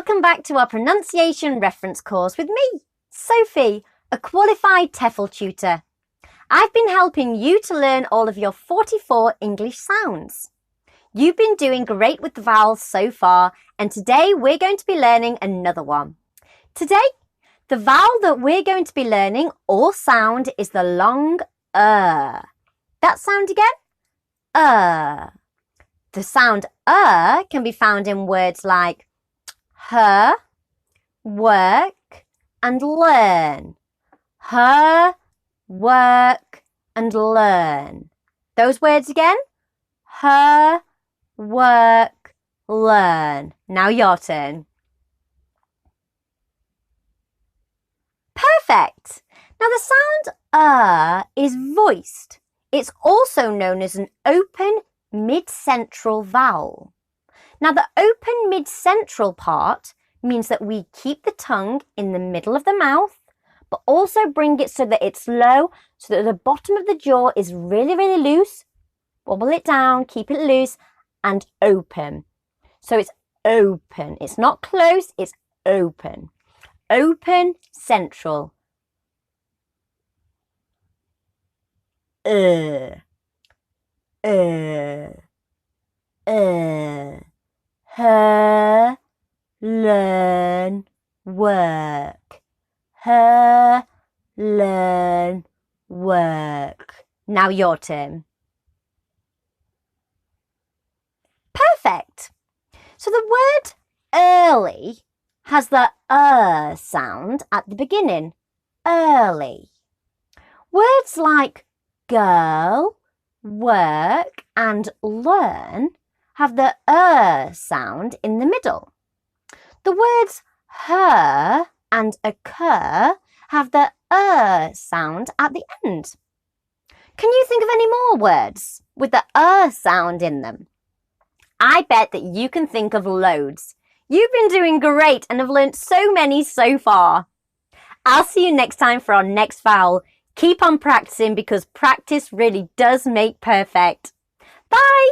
Welcome back to our pronunciation reference course with me, Sophie, a qualified TEFL tutor. I've been helping you to learn all of your 44 English sounds. You've been doing great with the vowels so far, and today we're going to be learning another one. Today, the vowel that we're going to be learning or sound is the long That sound again? The sound can be found in words like her, work, and learn. Her, work, and learn. Those words again? Her, work, learn. Now your turn. Perfect. Now the sound is voiced. It's also known as an open mid-central vowel. Now the open mid-central part means that we keep the tongue in the middle of the mouth, but also bring it so that it's low, so that the bottom of the jaw is really, really loose. Wobble it down, keep it loose, and open. So it's open. It's not close, it's open. Open, central. Her, learn, work. Her, learn, work. Now your turn. Perfect. So the word early has the sound at the beginning. Early. Words like girl, work, and learn have the sound in the middle. The words her and occur have the sound at the end. Can you think of any more words with the sound in them? I bet that you can think of loads. You've been doing great and have learnt so many so far. I'll see you next time for our next vowel. Keep on practicing because practice really does make perfect. Bye!